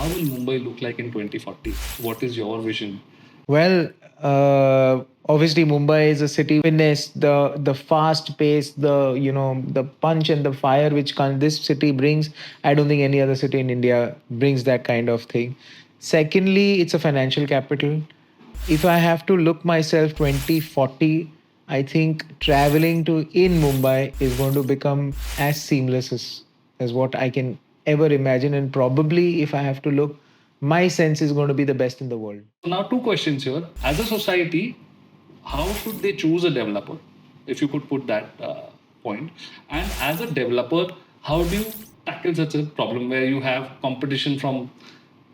how will Mumbai look like in 2040? What is your vision? Well, obviously Mumbai is a city witness the fast pace, the punch and the fire which this city brings. I don't think any other city in India brings that kind of thing. Secondly, it's a financial capital. If I have to look myself 2040, I think traveling to in Mumbai is going to become as seamless as what I can ever imagine. And probably if I have to look, my sense is going to be the best in the world. So now two questions here. As a society, how should they choose a developer? If you could put that point. And as a developer, how do you tackle such a problem where you have competition from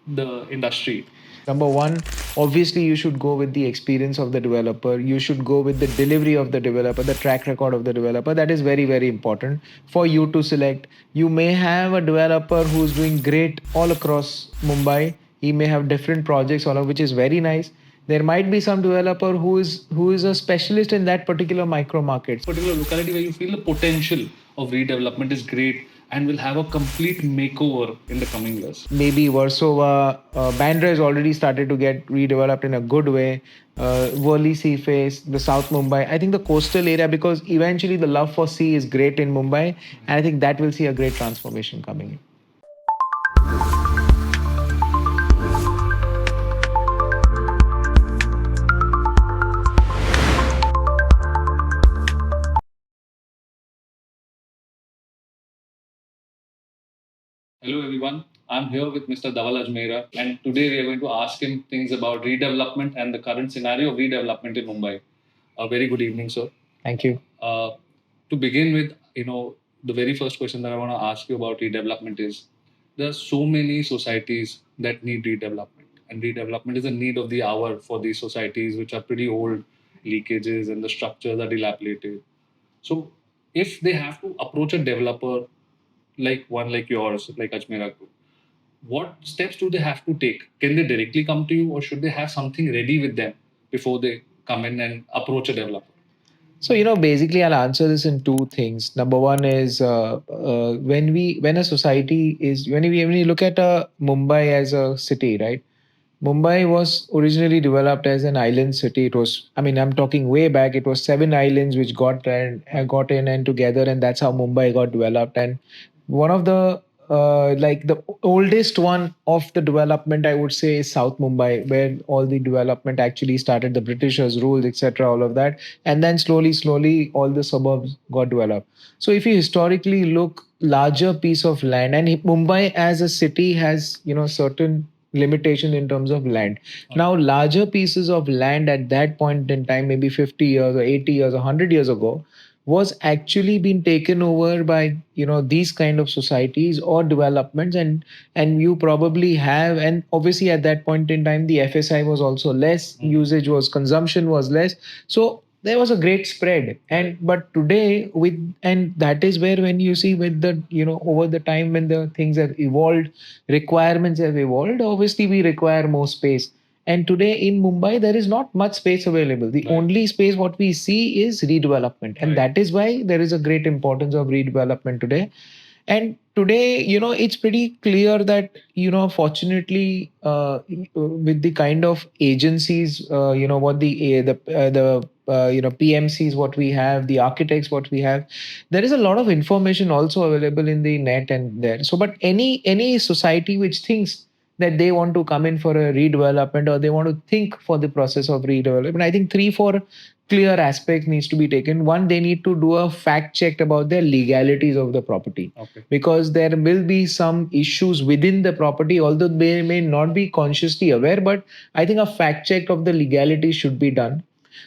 the industry? Number one, obviously, you should go with the experience of the developer. You should go with the delivery of the developer, the track record of the developer. That is very, very important for you to select. You may have a developer who's doing great all across Mumbai. He may have different projects, all of which is very nice. There might be some developer who is a specialist in that particular micro market. Particular locality where you feel the potential of redevelopment is great and will have a complete makeover in the coming years. Maybe Warsaw, Bandra has already started to get redeveloped in a good way. Worli Sea Face, the South Mumbai. I think the coastal area, because eventually the love for sea is great in Mumbai, and I think that will see a great transformation coming in. Hello everyone, I'm here with Mr. Dhaval Ajmera, and today we are going to ask him things about redevelopment and the current scenario of redevelopment in Mumbai. A very good evening, sir. Thank you. To begin with, the very first question that I want to ask you about redevelopment is there are so many societies that need redevelopment, and redevelopment is a need of the hour for these societies, which are pretty old, leakages, and the structures are dilapidated. So, if they have to approach a developer like one like yours, like Ajmera Group, what steps do they have to take? Can they directly come to you, or should they have something ready with them before they come in and approach a developer? So, basically, I'll answer this in two things. Number one is when a society is when you look at Mumbai as a city, right? Mumbai was originally developed as an island city. It was, I mean, I'm talking way back. It was seven islands which got in and together, and that's how Mumbai got developed. And one of the like the oldest one of the development, I would say, is South Mumbai, where all the development actually started. The Britishers ruled, etc., all of that, and then slowly, all the suburbs got developed. So, if you historically look, larger piece of land, and Mumbai as a city has certain limitation in terms of land. Now, larger pieces of land at that point in time, maybe 50 years or 80 years or 100 years ago, was actually being taken over by these kind of societies or developments, and you probably have, and obviously at that point in time the FSI was also less, usage was, consumption was less, so there was a great spread. And but today with, and that is where, when you see with the over the time, when the things have evolved, requirements have evolved, obviously we require more space. And today in Mumbai, there is not much space available. The only space what we see is redevelopment. And that is why there is a great importance of redevelopment today. And today, it's pretty clear that, fortunately, with the kind of agencies, what the PMCs, what we have, the architects, what we have, there is a lot of information also available in the net and there. So, but any society which thinks that they want to come in for a redevelopment, or they want to think for the process of redevelopment, I think three, four clear aspects needs to be taken. One, they need to do a fact check about the legalities of the property. Okay. Because there will be some issues within the property, although they may not be consciously aware, but I think a fact check of the legality should be done.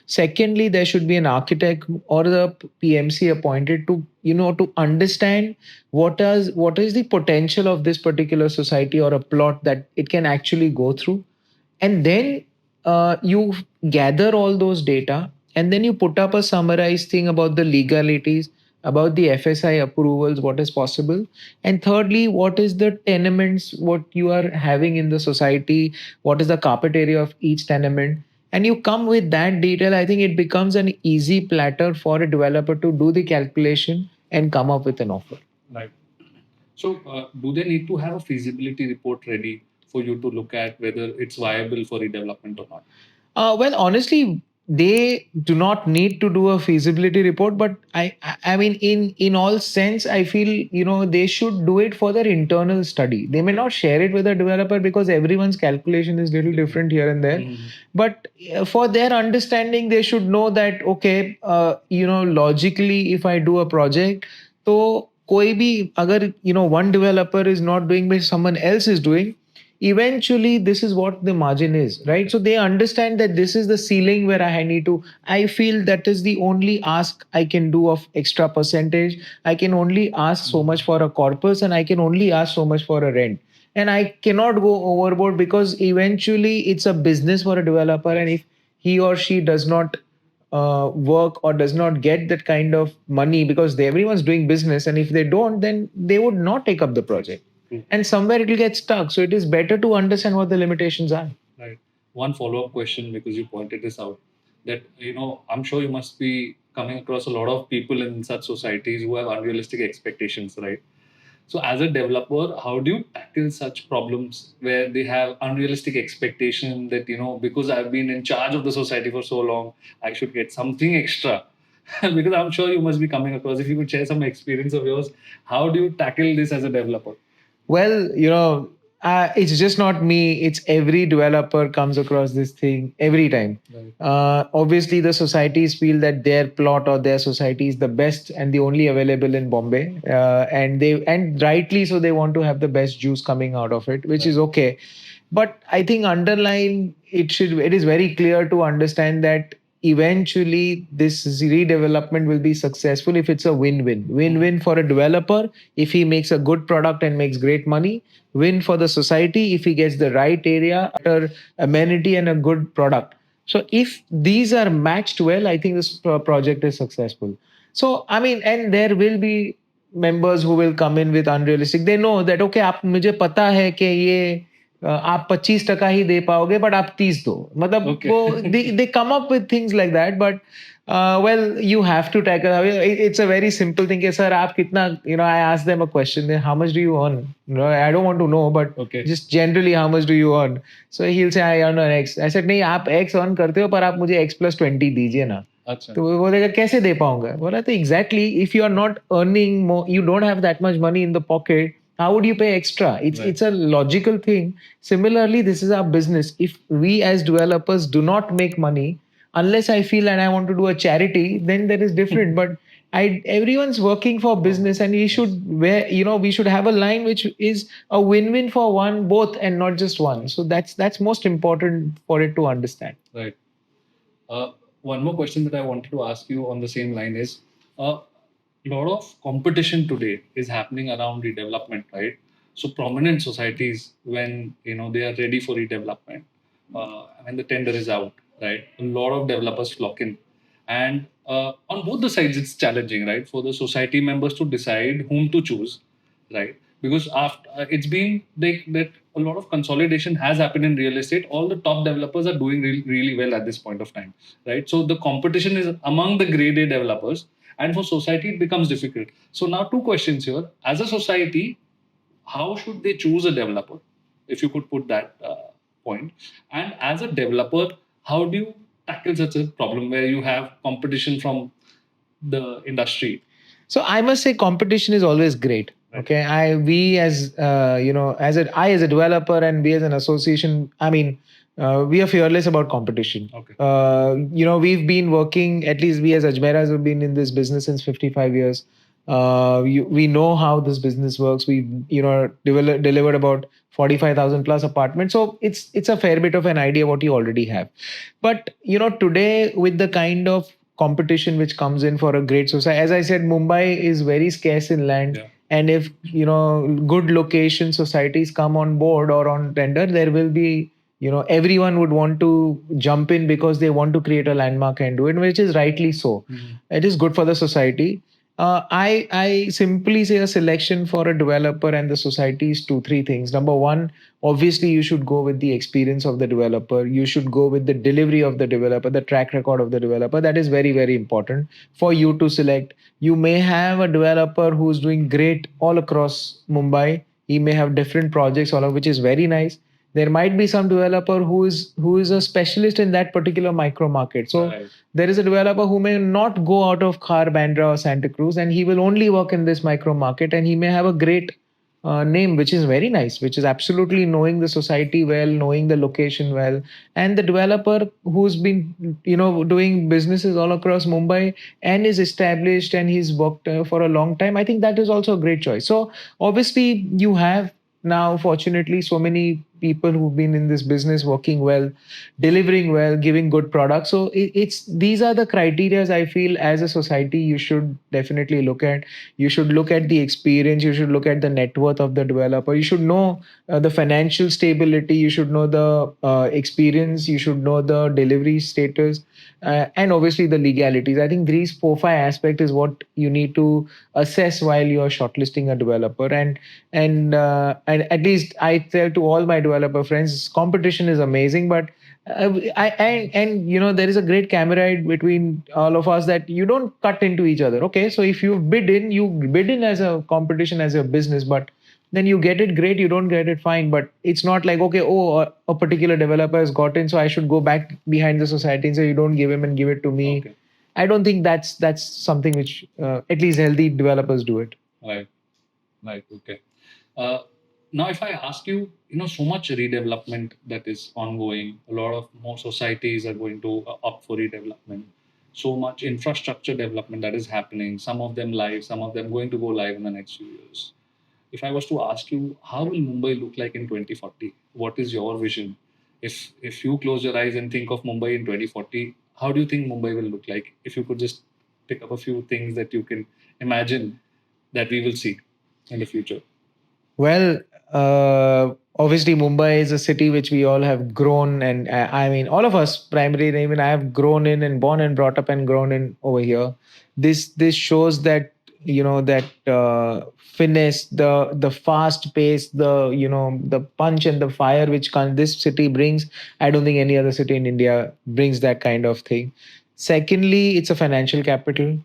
Secondly, there should be an architect or the PMC appointed to to understand what is the potential of this particular society or a plot that it can actually go through. And then you gather all those data, and then you put up a summarized thing about the legalities, about the FSI approvals, what is possible. And thirdly, what is the tenements, what you are having in the society, what is the carpet area of each tenement, and you come with that detail. I think it becomes an easy platter for a developer to do the calculation and come up with an offer. Right. So, do they need to have a feasibility report ready for you to look at whether it's viable for redevelopment or not? Well, honestly, they do not need to do a feasibility report, but I mean, in all sense, I feel they should do it for their internal study. They may not share it with a developer because everyone's calculation is little different here and there. Mhm. But for their understanding, they should know that okay, logically, if I do a project, so कोई भी अगर one developer is not doing, but someone else is doing, eventually this is what the margin is, right? So they understand that this is the ceiling where I need to, I feel that is the only ask I can do of extra percentage. I can only ask so much for a corpus, and I can only ask so much for a rent, and I cannot go overboard because eventually it's a business for a developer. And if he or she does not work or does not get that kind of money, because everyone's doing business, and if they don't, then they would not take up the project, and somewhere it will get stuck. So it is better to understand what the limitations are. Right. One follow-up question, because you pointed this out, that I'm sure you must be coming across a lot of people in such societies who have unrealistic expectations, right? So as a developer, how do you tackle such problems where they have unrealistic expectation that because I've been in charge of the society for so long, I should get something extra? Because I'm sure you must be coming across. If you could share some experience of yours, how do you tackle this as a developer? Well, it's just not me. It's every developer comes across this thing every time. Right. Obviously, the societies feel that their plot or their society is the best and the only available in Bombay, and rightly so they want to have the best juice coming out of it, which is okay. But I think underline it is very clear to understand that eventually this redevelopment will be successful if it's a win-win for a developer if he makes a good product and makes great money, win for the society if he gets the right area, amenity, and a good product. So if these are matched well, I think this project is successful. So I mean, and there will be members who will come in with unrealistic. They know that okay, आप मुझे पता है कि ये आप 25% ही दे पाओगे, but आप 30 दो, मतलब Okay. वो they come up with things like that. But well, you have to tackle. It's a very simple thing. Sir, आप कितना, I ask them a question, how much do you earn? I don't want to know, but Okay. just generally, how much do you earn? So he'll say, I earn an X. I said, नहीं, आप X earn करते हो, पर आप मुझे X plus 20 दीजिए ना. अच्छा. तो वो बोलेगा कैसे दे पाऊंगा. बोला तो exactly, if you are not earning more, you don't have that much money in the pocket, how would you pay extra? It's a logical thing. Similarly, this is our business. If we as developers do not make money, unless I feel and I want to do a charity, then that is different. But everyone's working for business, and we should we should have a line which is a win-win for both, and not just one. So that's most important for it to understand. Right. One more question that I wanted to ask you on the same line is, a lot of competition today is happening around redevelopment, right? So prominent societies, when they are ready for redevelopment, when the tender is out, right, a lot of developers flock in, and on both the sides it's challenging, right, for the society members to decide whom to choose, right? Because after it's been like that, a lot of consolidation has happened in real estate. All the top developers are doing really well at this point of time, right? So the competition is among the grade A developers, and for society it becomes difficult. So now two questions here: as a society, how should they choose a developer, if you could put that point? And as a developer, how do you tackle such a problem where you have competition from the industry? So I must say competition is always great. Right. Okay, we as as a developer, and we as an association, I mean, we are fearless about competition. Okay. We've been working, at least we as Ajmeras have been in this business since 55 years. We know how this business works. We delivered about 45,000 plus apartments. So it's a fair bit of an idea what you already have. But today, with the kind of competition which comes in for a great society, as I said, Mumbai is very scarce in land. Yeah. And if good location societies come on board or on tender, there will be, everyone would want to jump in because they want to create a landmark and do it, which is rightly so. It is good for the society. I simply say a selection for a developer and the society is two, three things. Number one, obviously, you should go with the experience of the developer. You should go with the delivery of the developer, the track record of the developer. That is very, very important for you to select. You may have a developer who's doing great all across Mumbai. He may have different projects, all of which is very nice. There might be some developer who is a specialist in that particular micro market. So Right. there is a developer who may not go out of Khar, Bandra, or Santa Cruz, and he will only work in this micro market, and he may have a great name, which is very nice, which is absolutely knowing the society well, knowing the location well, and the developer who's been doing businesses all across Mumbai and is established and he's worked for a long time. I think that is also a great choice. So obviously you have now fortunately so many people who've been in this business working well, delivering well, giving good products. So it's these are the criterias I feel as a society you should definitely look at. You should look at the experience, you should look at the net worth of the developer, you should know the financial stability, you should know the experience, you should know the delivery status, and obviously the legalities. I think these 4 5 aspect is what you need to assess while you're shortlisting a developer. And at least I tell to all my developer friends, competition is amazing, but and there is a great camaraderie between all of us that you don't cut into each other. Okay, so if you bid in as a competition, as a business, but then you get it great, you don't get it fine. But it's not like, okay, oh, a particular developer has gotten, so I should go back behind the society and say you don't give him and give it to me. Okay. I don't think that's something which at least healthy developers do it. Right. Right. Okay. Uh, Now, if I ask you, so much redevelopment that is ongoing, a lot of more societies are going to up for redevelopment. So much infrastructure development that is happening. Some of them live, some of them going to go live in the next few years. If I was to ask you, how will Mumbai look like in 2040? What is your vision? If you close your eyes and think of Mumbai in 2040, how do you think Mumbai will look like? If you could just pick up a few things that you can imagine that we will see in the future. Well, obviously, Mumbai is a city which we all have grown, and I mean, all of us, primarily, even I have grown in and born and brought up and grown in over here. This shows that that finesse, the fast pace, the punch and the fire which this city brings. I don't think any other city in India brings that kind of thing. Secondly, it's a financial capital.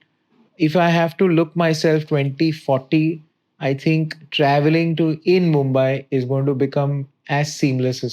If I have to look myself 2040, I think traveling to in Mumbai is going to become as seamless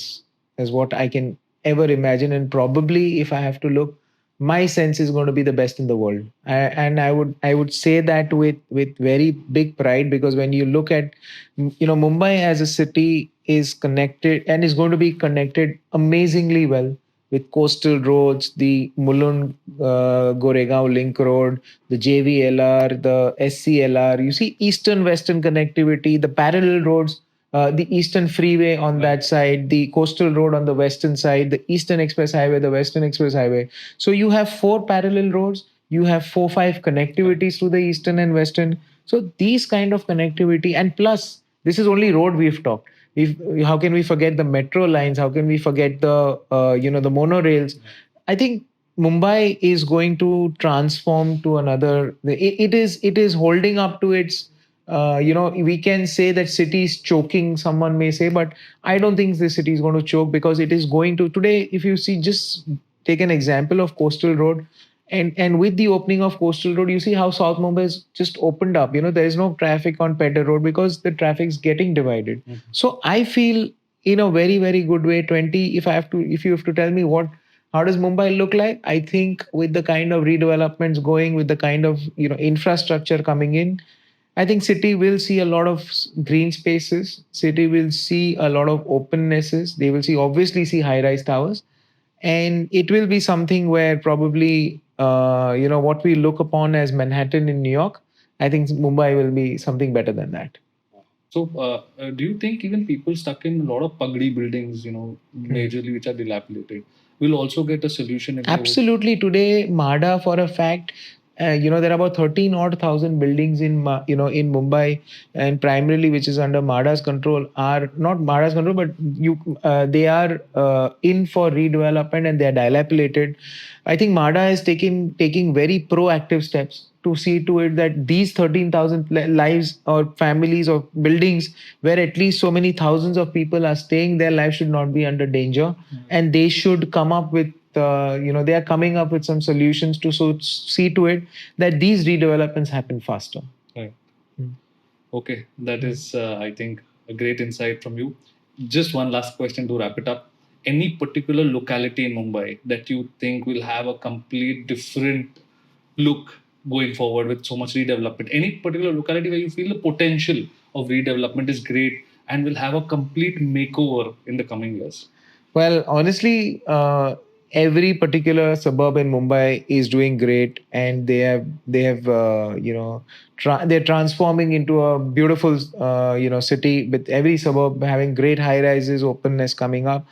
as what I can ever imagine. And probably if I have to look, my sense is going to be the best in the world. And I would say that with very big pride, because when you look at Mumbai as a city is connected and is going to be connected amazingly well with coastal roads, the Mulund Goregaon Link Road, the JVLR, the SCLR. You see eastern western connectivity, the parallel roads, the Eastern Freeway on that side, the coastal road on the western side, the Eastern Express Highway, the Western Express Highway. So you have 4 parallel roads, you have 4 5 connectivities to the eastern and western. So these kind of connectivity, and plus this is only road we've talked. If, how can we forget the metro lines? How can we forget the the monorails? I think Mumbai is going to transform to another. It is holding up to its. We can say that city is choking. Someone may say, but I don't think the city is going to choke, because it is going to today. If you see, just take an example of Coastal Road, and with the opening of Coastal Road, you see how South Mumbai has just opened up. There is no traffic on Pedder Road because the traffic is getting divided. So I feel in a very very good way. 20. If you have to tell me how does Mumbai look like? I think with the kind of redevelopments going, with the kind of infrastructure coming in, I think city will see a lot of green spaces. City will see a lot of opennesses. They will obviously see high-rise towers, and it will be something where probably what we look upon as Manhattan in New York. I think Mumbai will be something better than that. So, do you think even people stuck in a lot of pagdi buildings, majorly which are dilapidated, will also get a solution if they Absolutely. Today, MHADA for a fact, there are about 13 odd thousand buildings in in Mumbai, and primarily which is under MHADA's control, are not MHADA's control, but they are in for redevelopment and they are dilapidated. I think MHADA is taking very proactive steps to see to it that these 13,000 lives or families or buildings where at least so many thousands of people are staying, their lives should not be under danger. And they should come up with they are coming up with some solutions to see to it that these redevelopments happen faster. Right. Okay, that is, I think, a great insight from you. just one last question to wrap it up. Any particular locality in Mumbai that you think will have a complete different look going forward with so much redevelopment? Any particular locality where you feel the potential of redevelopment is great and will have a complete makeover in the coming years? Well, honestly, every particular suburb in Mumbai is doing great, and they have they're transforming into a beautiful city with every suburb having great high rises, openness coming up.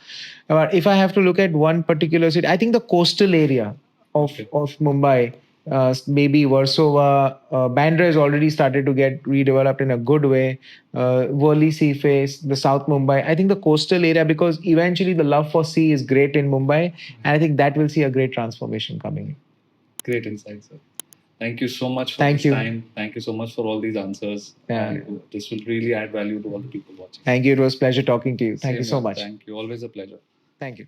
But if I have to look at one particular city, I think the coastal area of Okay. of Mumbai, maybe Warsaw, Bandra has already started to get redeveloped in a good way. Worli Sea Face, the South Mumbai. I think the coastal area, because eventually the love for sea is great in Mumbai, and I think that will see a great transformation coming. Great insight, sir. Thank you so much for Thank this you. time. Thank you so much for all these answers. Yeah. And this will really add value to all the people watching. Thank you. It was a pleasure talking to you. Thank you Same so here. much. Thank you. Always a pleasure. Thank you.